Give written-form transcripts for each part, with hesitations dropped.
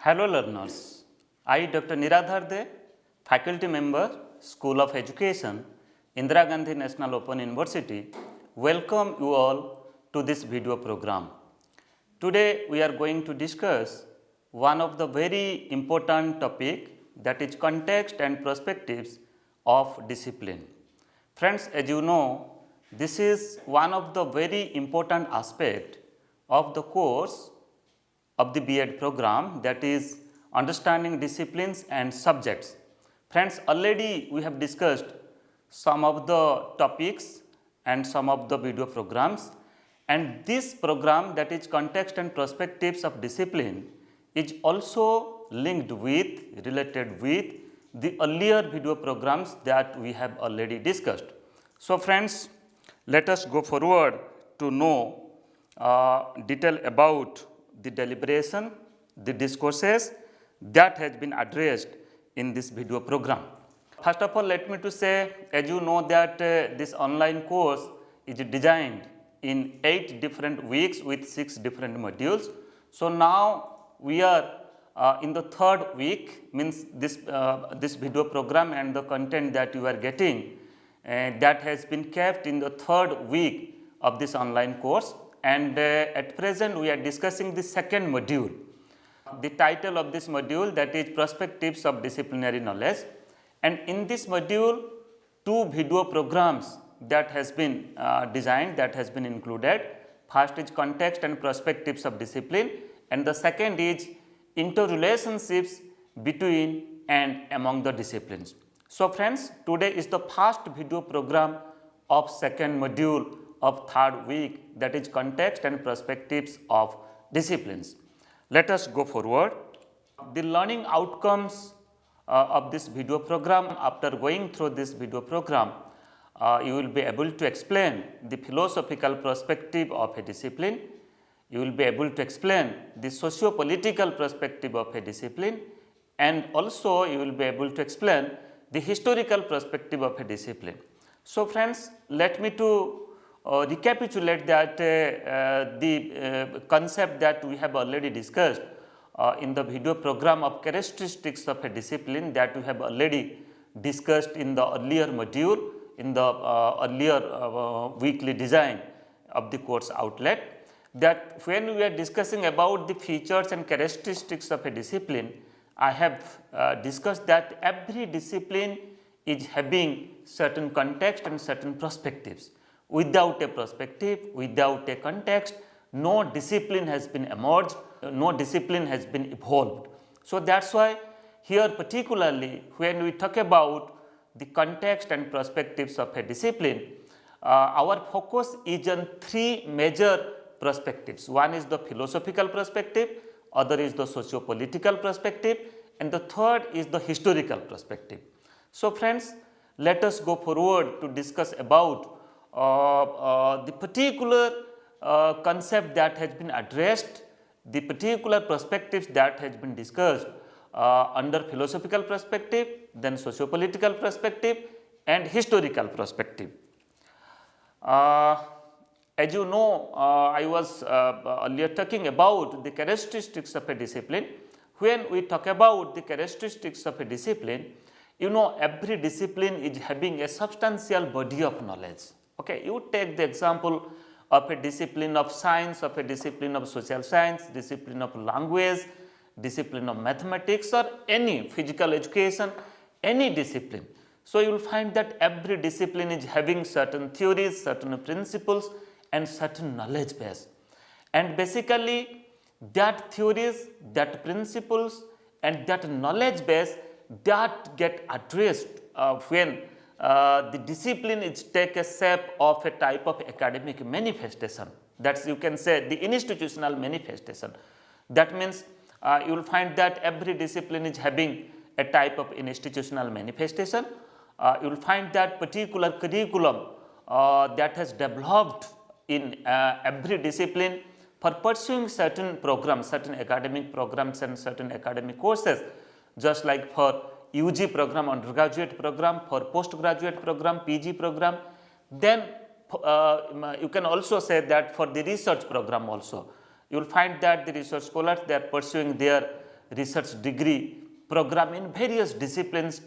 Hello learners, I Dr. Niradhar De, faculty member, School of Education, Indira Gandhi National Open University, welcome you all to this video program. Today we are going to discuss one of the very important topic, that is context and perspectives of discipline. Friends, as you know, this is one of the very important aspect of the course of the B.Ed program, that is understanding disciplines and subjects. Friends, already we have discussed some of the topics and some of the video programs, and this program, that is context and perspectives of discipline, is also linked with, related with the earlier video programs that we have already discussed. So friends, let us go forward to know detail about the deliberation, the discourses that has been addressed in this video program. First of all, let me to say, as you know that this online course is designed in 8 different weeks with 6 different modules. So now we are in the 3rd week, means this video program and the content that you are getting that has been kept in the 3rd week of this online course. And at present we are discussing the 2nd module. The title of this module, that is Perspectives of Disciplinary Knowledge, and in this module 2 video programs that has been designed, that has been included. First is Context and Perspectives of Discipline, and the second is Interrelationships between and among the disciplines. So friends, today is the first video program of 2nd module of 3rd week, that is Context and Perspectives of Disciplines. Let us go forward. The learning outcomes of this video program, after going through this video program, you will be able to explain the philosophical perspective of a discipline, you will be able to explain the socio-political perspective of a discipline, and also you will be able to explain the historical perspective of a discipline. So friends, let me to recapitulate that the concept that we have already discussed in the video program of characteristics of a discipline, that we have already discussed in the earlier module, in the earlier weekly design of the course outlet, that when we are discussing about the features and characteristics of a discipline, I have discussed that every discipline is having certain context and certain perspectives. Without a perspective, without a context, no discipline has been emerged, no discipline has been evolved. So that's why here particularly when we talk about the context and perspectives of a discipline, our focus is on 3 major perspectives. One is the philosophical perspective, other is the socio-political perspective, and the third is the historical perspective. So friends, let us go forward to discuss about the particular concept that has been addressed, the particular perspectives that has been discussed under philosophical perspective, then socio-political perspective and historical perspective. As you know, I was earlier talking about the characteristics of a discipline. When we talk about the characteristics of a discipline, you know, every discipline is having a substantial body of knowledge. Okay, you take the example of a discipline of science, of a discipline of social science, discipline of language, discipline of mathematics, or any physical education, any discipline. So you will find that every discipline is having certain theories, certain principles and certain knowledge base. And basically that theories, that principles and that knowledge base, that get addressed when the discipline is take a shape of a type of academic manifestation. That's, you can say, the institutional manifestation. That means you will find that every discipline is having a type of institutional manifestation. You will find that particular curriculum that has developed in every discipline for pursuing certain programs, certain academic programs and certain academic courses, just like for UG program, undergraduate program, for postgraduate program, PG program. Then you can also say that for the research program also, you will find that the research scholars, they are pursuing their research degree program in various disciplines,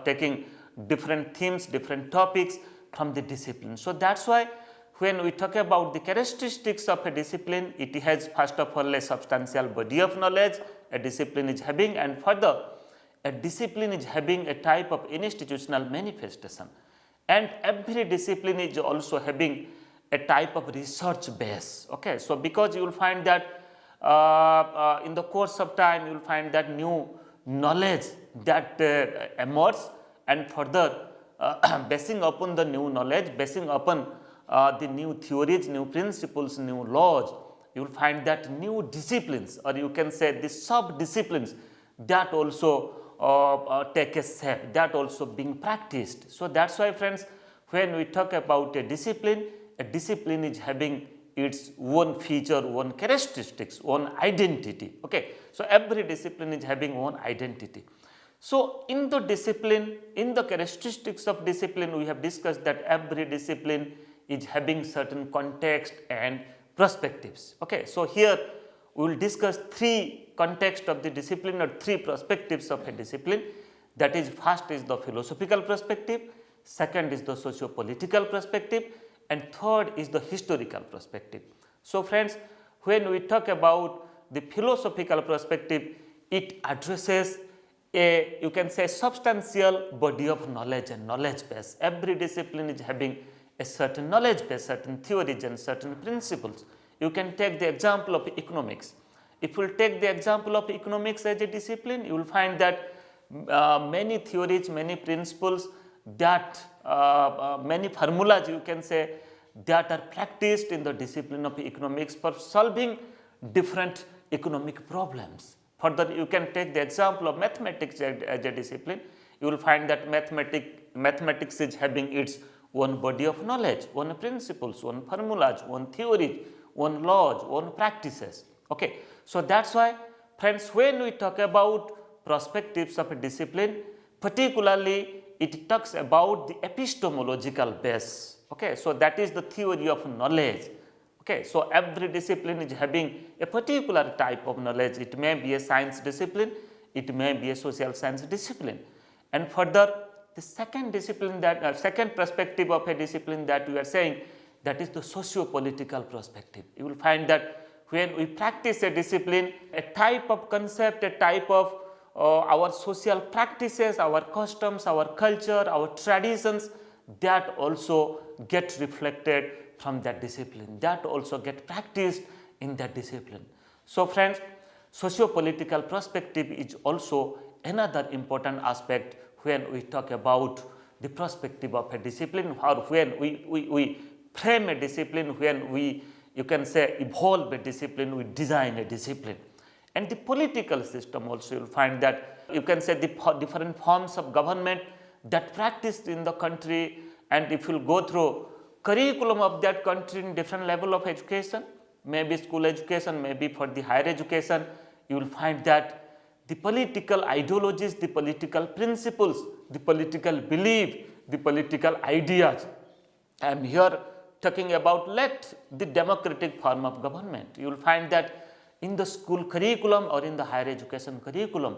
taking different themes, different topics from the discipline. So that's why when we talk about the characteristics of a discipline, it has first of all a substantial body of knowledge a discipline is having, and further a discipline is having a type of institutional manifestation, and every discipline is also having a type of research base. Okay, so because you will find that in the course of time you will find that new knowledge that emerge, and further basing upon the new knowledge, basing upon the new theories, new principles, new laws, you will find that new disciplines, or you can say the sub-disciplines, that also take a shape, that also being practiced. So that's why, friends, when we talk about a discipline is having its own feature, own characteristics, own identity. Okay, so every discipline is having own identity. So in the discipline, in the characteristics of discipline, we have discussed that every discipline is having certain context and perspectives. Okay, so here we will discuss three contexts of the discipline, or three perspectives of a discipline. That is, first is the philosophical perspective, second is the socio-political perspective, and third is the historical perspective. So friends, when we talk about the philosophical perspective, it addresses a, you can say, substantial body of knowledge and knowledge base. Every discipline is having a certain knowledge base, certain theories and certain principles. You can take the example of economics. If you take the example of economics as a discipline, you will find that many theories, many principles, that many formulas, you can say, that are practiced in the discipline of economics for solving different economic problems. Further, you can take the example of mathematics as a discipline. You will find that mathematics is having its own body of knowledge, own principles, own formulas, own theories, own laws, own practices. Okay, so that's why, friends, when we talk about perspectives of a discipline, particularly it talks about the epistemological base. Okay, so that is the theory of knowledge. Okay, so every discipline is having a particular type of knowledge. It may be a science discipline, it may be a social science discipline, and further, the second discipline that second perspective of a discipline that we are saying, that is the socio-political perspective. You will find that when we practice a discipline, a type of concept, a type of our social practices, our customs, our culture, our traditions, that also get reflected from that discipline, that also get practiced in that discipline. So friends, socio-political perspective is also another important aspect when we talk about the perspective of a discipline, or when we frame a discipline, when we, you can say, evolve a discipline, we design a discipline. And the political system also, you will find that, you can say, the different forms of government that practiced in the country, and if you go through curriculum of that country in different level of education, maybe school education, maybe for the higher education, you will find that the political ideologies, the political principles, the political belief, the political ideas. I am here talking about the democratic form of government. You will find that in the school curriculum or in the higher education curriculum,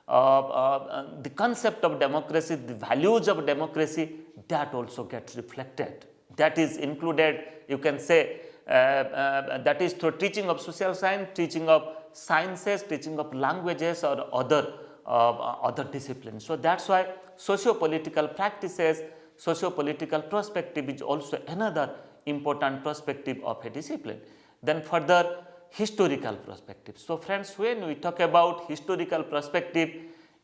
the concept of democracy, the values of democracy, that also gets reflected. That is included, you can say, that is through teaching of social science, teaching of sciences, teaching of languages, or other disciplines. So that's why socio-political practices, socio-political perspective is also another important perspective of a discipline. Then further, historical perspective. So friends, when we talk about historical perspective,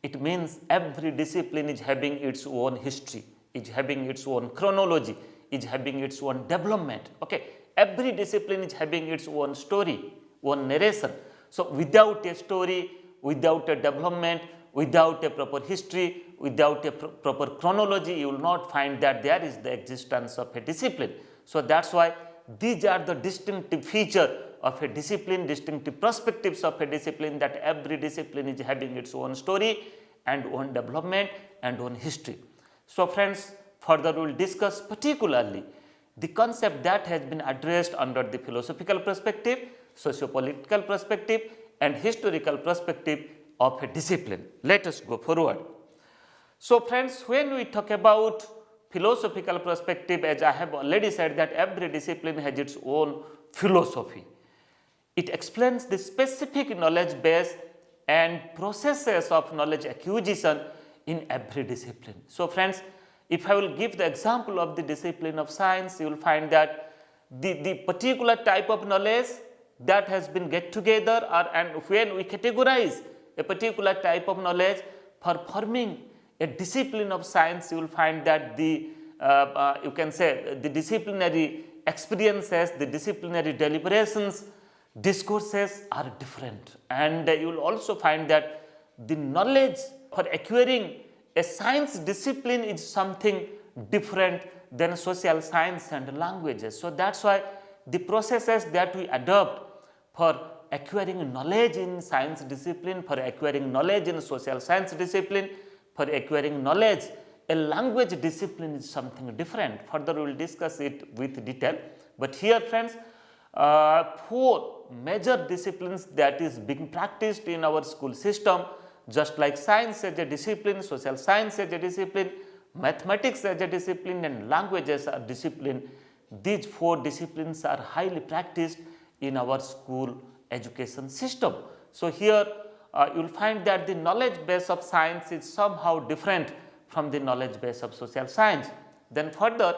it means every discipline is having its own history, is having its own chronology, is having its own development. Okay, every discipline is having its own story, own narration. So without a story, without a development, without a proper history, without a proper chronology, you will not find that there is the existence of a discipline. So that's why these are the distinctive feature of a discipline, distinctive perspectives of a discipline, that every discipline is having its own story and own development and own history. So friends, further we will discuss particularly the concept that has been addressed under the philosophical perspective, socio-political perspective, and historical perspective of a discipline. Let us go forward. So friends, when we talk about philosophical perspective, as I have already said that every discipline has its own philosophy. It explains the specific knowledge base and processes of knowledge acquisition in every discipline. So friends, if I will give the example of the discipline of science, you will find that the particular type of knowledge that has been get together, and when we categorize a particular type of knowledge for forming a discipline of science, you will find that the you can say the disciplinary experiences, the disciplinary deliberations, discourses are different, and you will also find that the knowledge for acquiring a science discipline is something different than social science and languages. So that's why the processes that we adopt for acquiring knowledge in science discipline, for acquiring knowledge in social science discipline, for acquiring knowledge in language discipline is something different. Further we will discuss it with detail. But here friends, 4 major disciplines that is being practiced in our school system, just like science as a discipline, social science as a discipline, mathematics as a discipline, and languages as a discipline. These 4 disciplines are highly practiced in our school education system. So here you will find that the knowledge base of science is somehow different from the knowledge base of social science. Then further,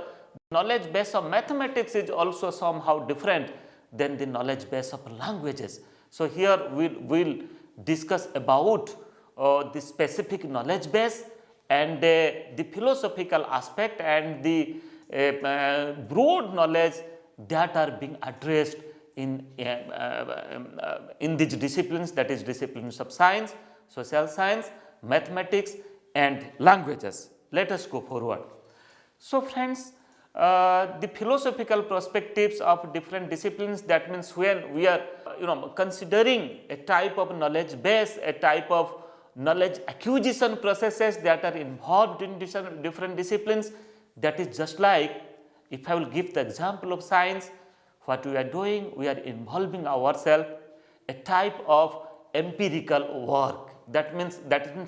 knowledge base of mathematics is also somehow different than the knowledge base of languages. So here we will discuss about the specific knowledge base and the philosophical aspect and the broad knowledge that are being addressed in these disciplines, that is disciplines of science, social science, mathematics and languages. Let us go forward. So friends, the philosophical perspectives of different disciplines, that means when we are considering a type of knowledge base, a type of knowledge acquisition processes that are involved in different disciplines, that is just like, if I will give the example of science, what we are doing, we are involving ourselves a type of empirical work. That means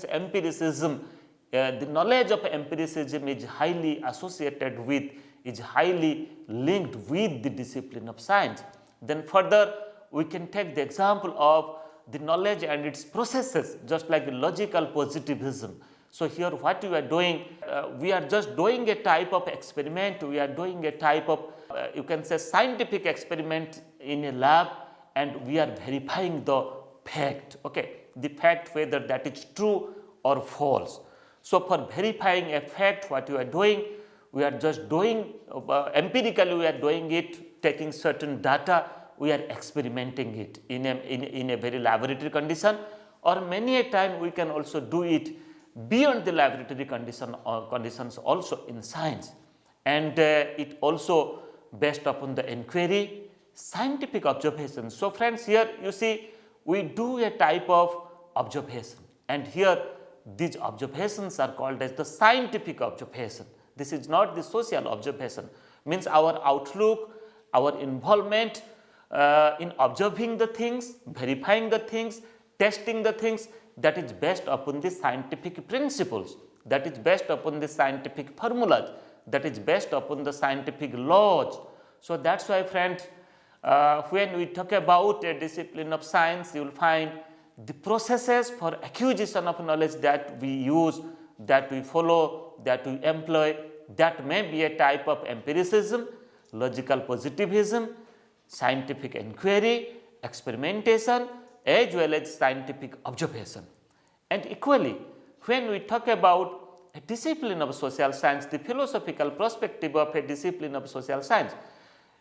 empiricism. The knowledge of empiricism is highly associated with, is highly linked with the discipline of science. Then further we can take the example of the knowledge and its processes, just like logical positivism. So here what we are doing, we are just doing a type of experiment, we are doing a type of you can say scientific experiment in a lab, and we are verifying the fact, okay, the fact whether that is true or false. So for verifying a fact, what you are doing, we are just doing empirically, we are doing it, taking certain data, we are experimenting it in a very laboratory condition, or many a time we can also do it beyond the laboratory conditions also in science, and it also based upon the inquiry, scientific observation. So friends, here you see we do a type of observation, and here these observations are called as the scientific observation. This is not the social observation, means our outlook, our involvement in observing the things, verifying the things, testing the things, that is based upon the scientific principles, that is based upon the scientific formulas, that is based upon the scientific laws. So that's why friends, when we talk about a discipline of science, you will find the processes for acquisition of knowledge that we use, that we follow, that we employ, that may be a type of empiricism, logical positivism, scientific inquiry, experimentation, as well as scientific observation. And equally, when we talk about a discipline of social science, the philosophical perspective of a discipline of social science,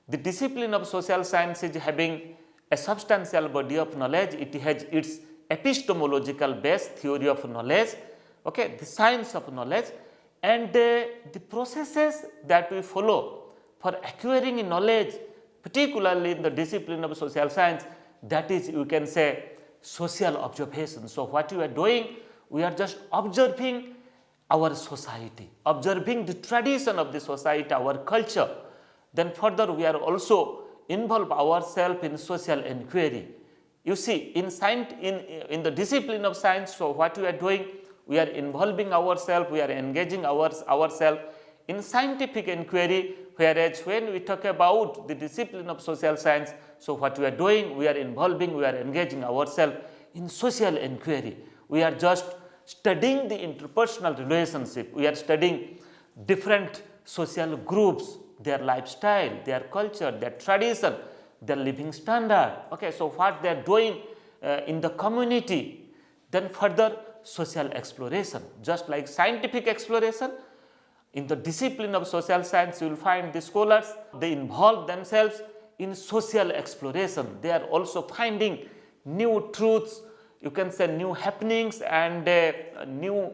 the discipline of social science is having a substantial body of knowledge, it has its epistemological base, theory of knowledge, okay, the science of knowledge, and the processes that we follow for acquiring knowledge, particularly in the discipline of social science, that is, you can say, social observation. So what we are doing, we are just observing our society, observing the tradition of the society, our culture. Then further we are also involve ourselves in social inquiry, You see, in the discipline of science, so what we are doing, we are involving ourselves, we are engaging ourselves in scientific inquiry, whereas when we talk about the discipline of social science, so what we are doing, we are involving, we are engaging ourselves in social inquiry. We are just studying the interpersonal relationship, we are studying different social groups, their lifestyle, their culture, their tradition, their living standard. Okay, so what they are doing in the community, then further social exploration. Just like scientific exploration, in the discipline of social science, you will find the scholars, they involve themselves in social exploration. They are also finding new truths, you can say new happenings and new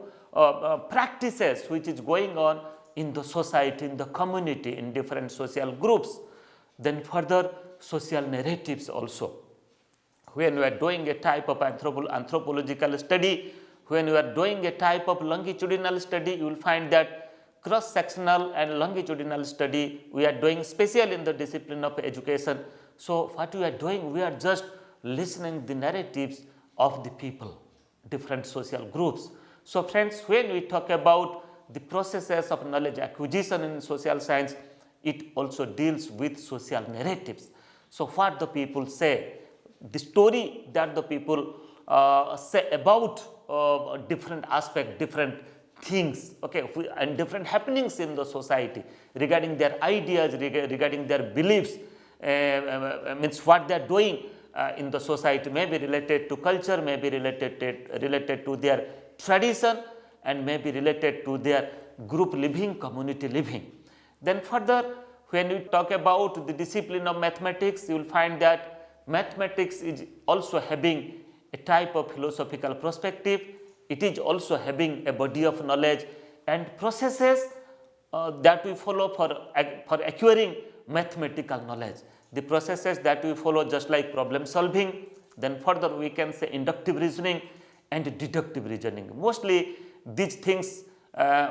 practices which is going on in the society, in the community, in different social groups. Then further social narratives also. When we are doing a type of anthropological study, when you are doing a type of longitudinal study, you will find that cross-sectional and longitudinal study we are doing, special in the discipline of education. So what we are doing, we are just listening the narratives of the people, different social groups. So friends, when we talk about the processes of knowledge acquisition in social science, it also deals with social narratives. So what the people say, the story that the people say about different aspect, different things, okay, and different happenings in the society regarding their ideas, regarding their beliefs, means what they are doing in the society, may be related to culture, may be related to their tradition, and may be related to their group living, community living. Then further, when we talk about the discipline of mathematics, you will find that mathematics is also having a type of philosophical perspective. It is also having a body of knowledge and processes that we follow for acquiring mathematical knowledge. The processes that we follow, just like problem solving, then further we can say inductive reasoning and deductive reasoning. Mostly these things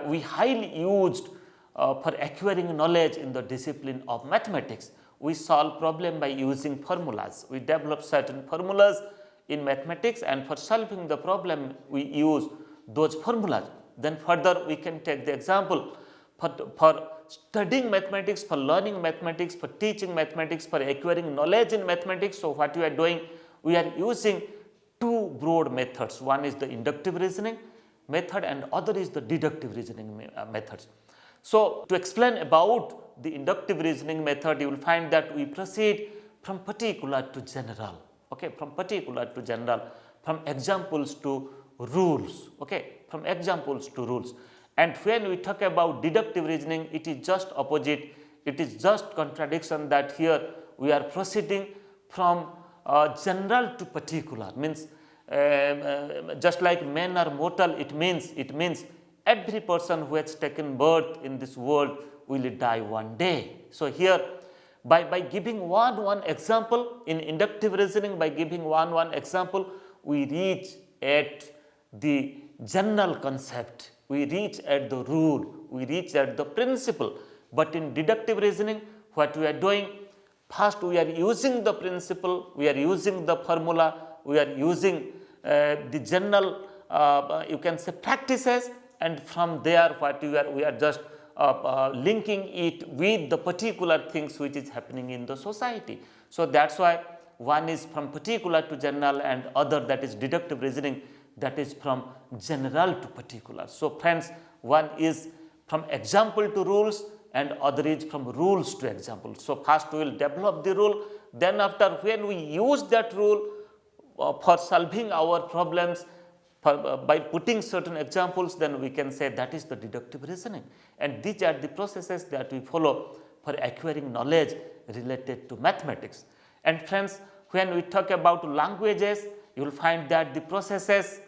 we highly used for acquiring knowledge in the discipline of mathematics. We solve problem by using formulas. We develop certain formulas in mathematics, and for solving the problem we use those formulas. Then further we can take the example for studying mathematics, for learning mathematics, for teaching mathematics, for acquiring knowledge in mathematics. So what we are doing, we are using two broad methods. One is the inductive reasoning method and other is the deductive reasoning methods. So to explain about the inductive reasoning method, you will find that we proceed from particular to general, okay, from particular to general, from examples to rules, okay, from examples to rules. And when we talk about deductive reasoning, it is just opposite, it is just contradiction, that here we are proceeding from general to particular, means just like men are mortal, it means every person who has taken birth in this world will die one day. So here by giving one example in inductive reasoning, by giving one example, we reach at the general concept, we reach at the rule, we reach at the principle. But in deductive reasoning, what we are doing, first we are using the principle, we are using the formula, we are using the general you can say practices, and from there what we are just linking it with the particular things which is happening in the society. So that's why one is from particular to general and other, that is deductive reasoning, that is from general to particular. So friends, one is from example to rules and other is from rules to example. So first we will develop the rule, then after when we use that rule for solving our problems by putting certain examples, then we can say that is the deductive reasoning. And these are the processes that we follow for acquiring knowledge related to mathematics. And friends, when we talk about languages, you will find that the processes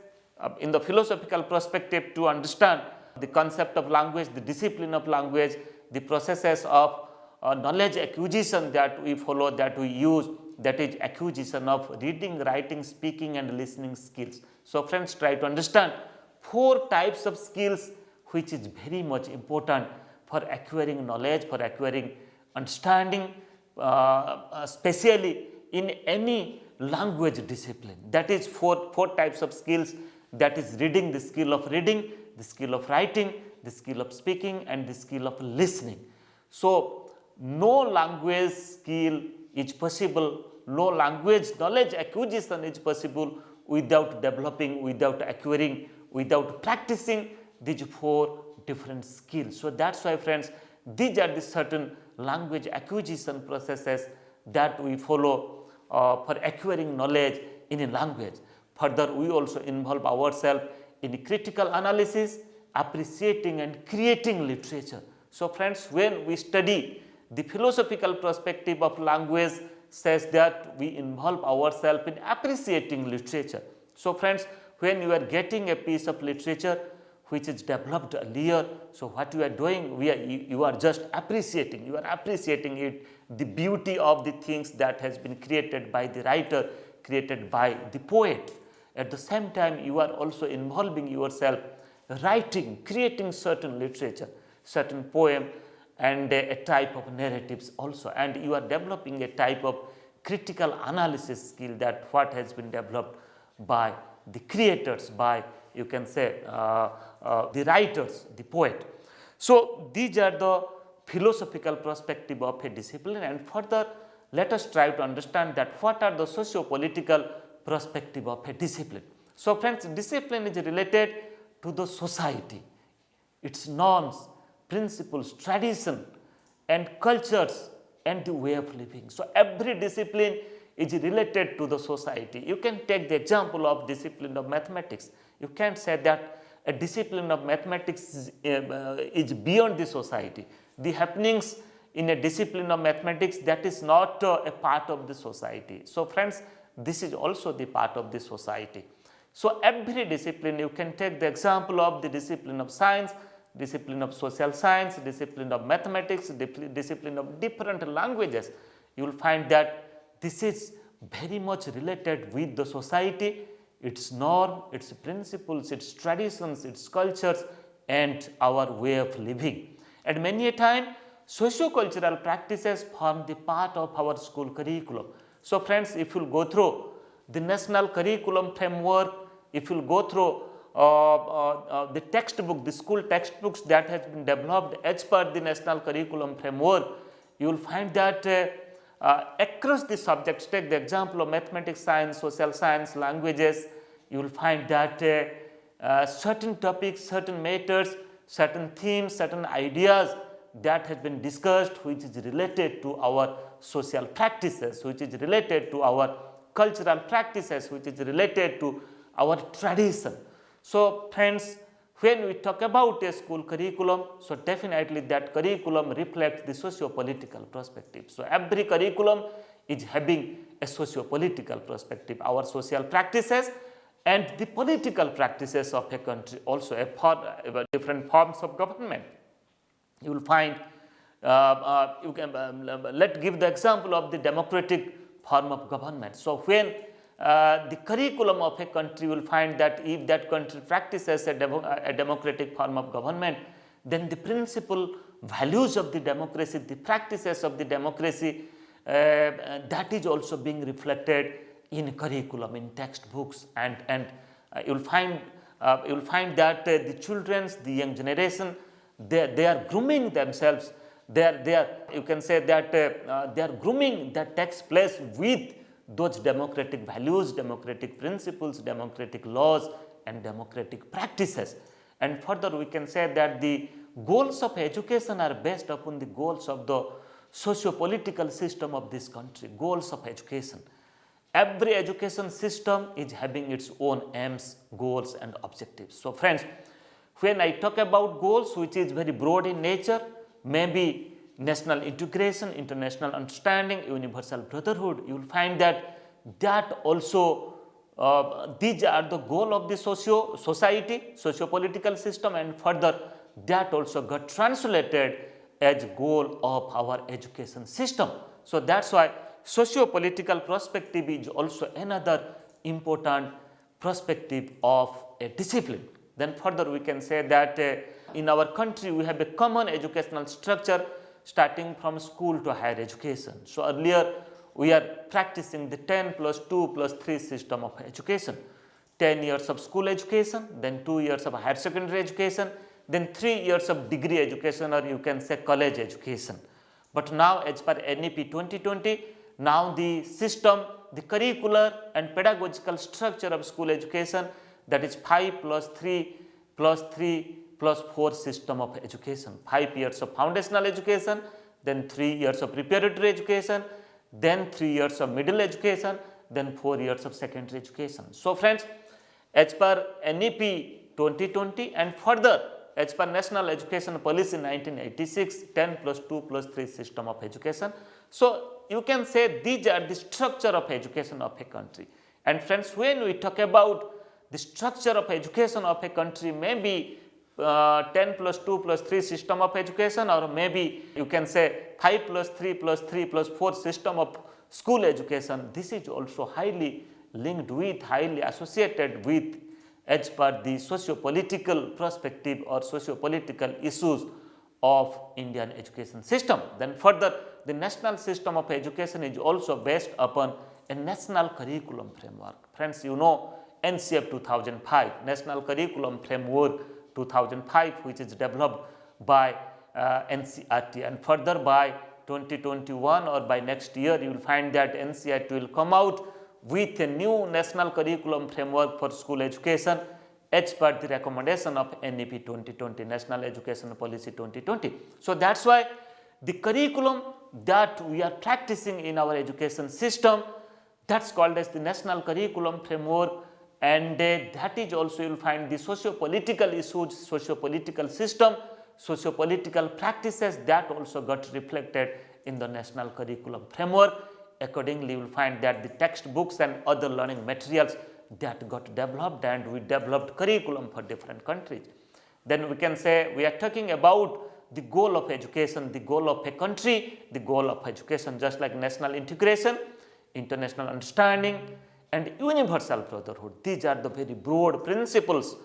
in the philosophical perspective to understand the concept of language, the discipline of language, the processes of knowledge acquisition that we follow, that we use, that is acquisition of reading, writing, speaking and listening skills. So friends, try to understand 4 types of skills which is very much important for acquiring knowledge, for acquiring understanding, especially in any language discipline. That is four types of skills, that is reading, the skill of reading, the skill of writing, the skill of speaking, and the skill of listening. So no language skill is possible, no language knowledge acquisition is possible without developing, without acquiring, without practicing these four different skills. So that's why, friends, these are the certain language acquisition processes that we follow for acquiring knowledge in a language. Further, we also involve ourselves in critical analysis, appreciating and creating literature. So friends, when we study the philosophical perspective of language, says that we involve ourselves in appreciating literature. So friends, when you are getting a piece of literature which is developed earlier, so what you are doing, you are just appreciating, you are appreciating it, the beauty of the things that has been created by the writer, created by the poet. At the same time, you are also involving yourself, writing, creating certain literature, certain poem, and a type of narratives also, and you are developing a type of critical analysis skill, that what has been developed by the creators, by, you can say, the writers, the poet. So these are the philosophical perspective of a discipline, and further let us try to understand that what are the socio-political perspective of a discipline. So friends, discipline is related to the society, its norms, principles, tradition, and cultures, and the way of living. So every discipline is related to the society. You can take the example of discipline of mathematics. You can't say that a discipline of mathematics is beyond the society. The happenings in a discipline of mathematics, that is not a part of the society. So friends, this is also the part of the society. So every discipline, you can take the example of the discipline of science, discipline of social science, discipline of mathematics, discipline of different languages. You will find that this is very much related with the society, its norm, its principles, its traditions, its cultures, and our way of living. And many a time, socio-cultural practices form the part of our school curriculum. So friends, if you go through the national curriculum framework, if you go through the textbook, the school textbooks that has been developed as per the national curriculum framework, you will find that across the subjects, take the example of mathematics, science, social science, languages, you will find that certain topics, certain matters, certain themes, certain ideas that has been discussed, which is related to our social practices, which is related to our cultural practices, which is related to our tradition. So friends, when we talk about a school curriculum, so definitely that curriculum reflects the socio-political perspective. So every curriculum is having a socio-political perspective, our social practices and the political practices of a country, also different forms of government. You will find, you can let's give the example of the democratic form of government. So when the curriculum of a country, will find that if that country practices a democratic form of government, then the principal values of the democracy, the practices of the democracy, that is also being reflected in curriculum, in textbooks, and you will find that the children's, the young generation, they are grooming themselves. You can say that they are grooming that takes place with those democratic values, democratic principles, democratic laws, and democratic practices. And further, we can say that the goals of education are based upon the goals of the socio-political system of this country, goals of education. Every education system is having its own aims, goals, and objectives. So friends, when I talk about goals, which is very broad in nature, maybe national integration, international understanding, universal brotherhood, you will find that also these are the goal of the society, socio-political system, and further that also got translated as goal of our education system. So that's why socio-political perspective is also another important perspective of a discipline. Then further we can say that in our country we have a common educational structure starting from school to higher education. So earlier we are practicing the 10 plus 2 plus 3 system of education. 10 years of school education, then 2 years of higher secondary education, then 3 years of degree education, or you can say college education. But now as per NEP 2020, now the system, the curricular and pedagogical structure of school education, that is 5 plus 3 plus 3 plus 4 system of education. 5 years of foundational education, then 3 years of preparatory education, then 3 years of middle education, then 4 years of secondary education. So friends, as per NEP 2020 and further as per National Education Policy 1986, 10 plus 2 plus 3 system of education. So you can say these are the structure of education of a country. And friends, when we talk about the structure of education of a country, maybe 10 plus 2 plus 3 system of education, or maybe you can say 5 plus 3 plus 3 plus 4 system of school education. This is also highly linked with, highly associated with, as per the socio-political perspective or socio-political issues of Indian education system. Then further, the national system of education is also based upon a national curriculum framework. Friends, you know NCF 2005, National Curriculum Framework 2005, which is developed by NCERT, and further by 2021 or by next year you will find that NCERT will come out with a new national curriculum framework for school education as per the recommendation of NEP 2020, National Education Policy 2020. So that's why the curriculum that we are practicing in our education system, that's called as the National Curriculum Framework, and that is also you will find the socio-political issues, socio-political system, socio-political practices that also got reflected in the National Curriculum Framework. Accordingly, you will find that the textbooks and other learning materials that got developed, and we developed curriculum for different countries. Then we can say we are talking about the goal of education, the goal of a country, the goal of education, just like national integration, international understanding, and universal brotherhood. These are the very broad principles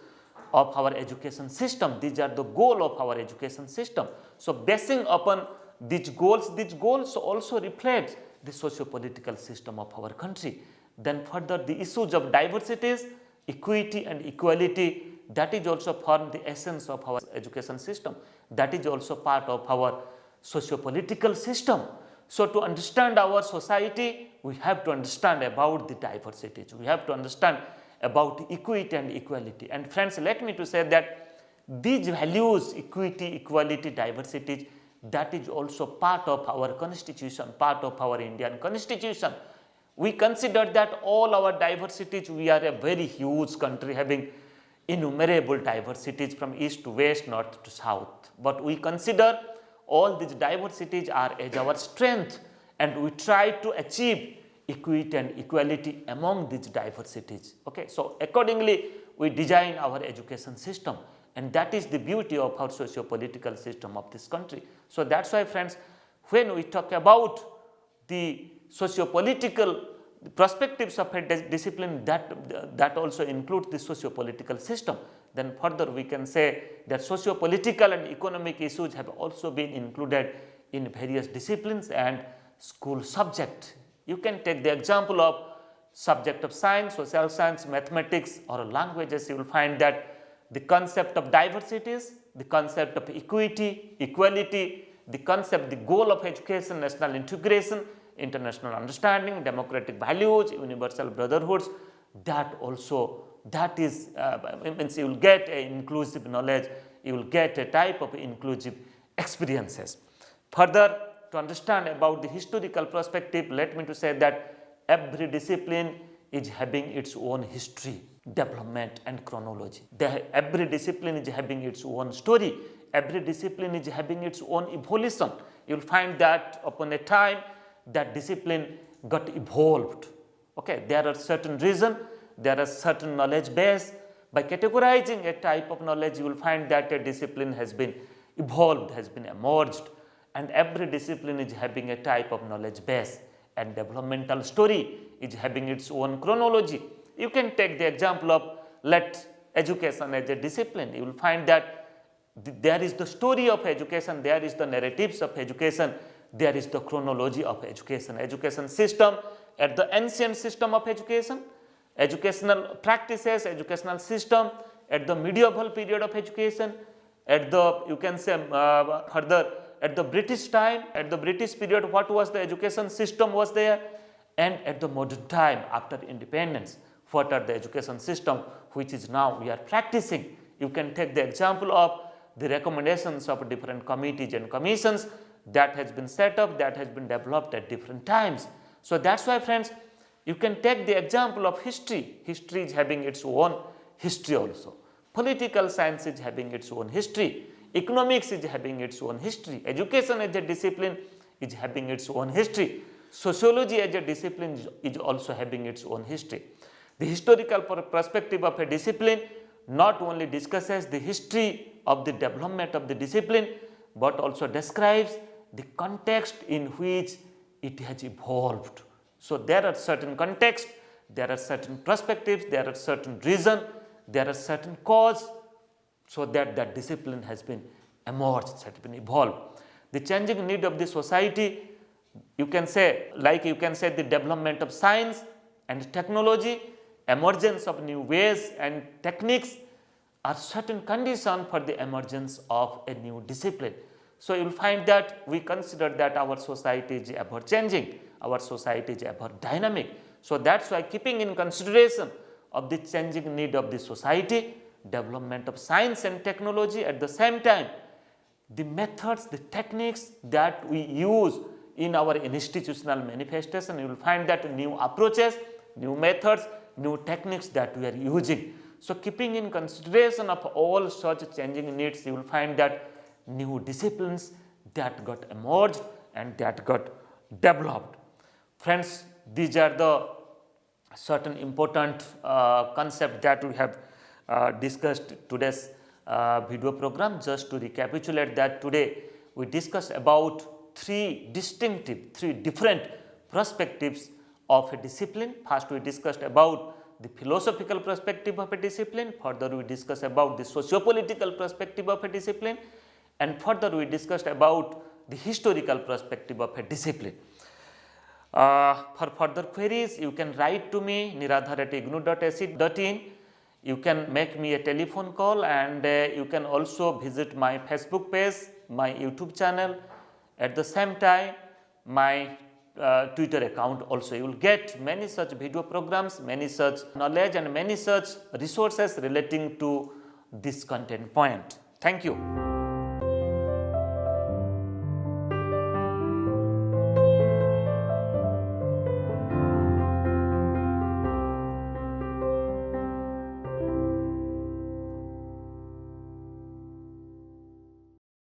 of our education system. These are the goal of our education system. So basing upon these goals also reflect the socio-political system of our country. Then further, the issues of diversities, equity and equality, that is also form the essence of our education system. That is also part of our socio-political system. So to understand our society, we have to understand about the diversities. We have to understand about equity and equality. And friends, let me to say that these values, equity, equality, diversity, that is also part of our constitution, part of our Indian constitution. We consider that all our diversities, we are a very huge country having innumerable diversities from east to west, north to south. But we consider all these diversities are as our strength, and we try to achieve equity and equality among these diversities. Okay, so accordingly, we design our education system, and that is the beauty of our socio-political system of this country. So that's why, friends, when we talk about the socio-political perspectives of a discipline, that also includes the socio-political system. Then further we can say that socio-political and economic issues have also been included in various disciplines and school subjects. You can take the example of subject of science, social science, mathematics or languages. You will find that the concept of diversities, the concept of equity, equality, the concept, the goal of education, national integration, international understanding, democratic values, universal brotherhoods, that is means you will get a inclusive knowledge, you will get a type of inclusive experiences. Further, to understand about the historical perspective, let me to say that every discipline is having its own history, development and chronology. Every discipline is having its own story. Every discipline is having its own evolution. You will find that upon a time that discipline got evolved. Okay, there are certain reasons, there are certain knowledge base. By categorizing a type of knowledge, you will find that a discipline has been evolved, has been emerged, and every discipline is having a type of knowledge base, and developmental story is having its own chronology. You can take the example of education as a discipline. You will find that there is the story of education, there is the narratives of education, there is the chronology of education system at the ancient system of educational practices, educational system at the medieval period of education, at the, you can say, further at the British time, at the British period, what was the education system was there, and at the modern time after independence, what are the education system which is now we are practicing. You can take the example of the recommendations of different committees and commissions that has been set up, that has been developed at different times. So that's why, friends, you can take the example of history. History is having its own history also. Political science is having its own history. Economics is having its own history. Education as a discipline is having its own history. Sociology as a discipline is also having its own history. The historical perspective of a discipline not only discusses the history of the development of the discipline, but also describes the context in which it has evolved. So there are certain contexts, there are certain perspectives, there are certain reasons, there are certain cause, so that discipline has been emerged, has been evolved. The changing need of the society, you can say the development of science and technology, emergence of new ways and techniques are certain conditions for the emergence of a new discipline. So you will find that we consider that our society is ever changing, our society is ever dynamic. So that's why, keeping in consideration of the changing need of the society, development of science and technology, at the same time the methods, the techniques that we use in our institutional manifestation, you will find that new approaches, new methods, new techniques that we are using. So keeping in consideration of all such changing needs, you will find that new disciplines that got emerged and that got developed. Friends, these are the certain important concepts that we have discussed today's video program. Just to recapitulate that, today we discussed about three different perspectives of a discipline. First, we discussed about the philosophical perspective of a discipline. Further, we discussed about the socio-political perspective of a discipline, and further we discussed about the historical perspective of a discipline. For further queries, you can write to me niradhar@ignou.ac.in. You can make me a telephone call, and you can also visit my Facebook page, my YouTube channel, at the same time my Twitter account also. You will get many such video programs, many such knowledge and many such resources relating to this content point. Thank you.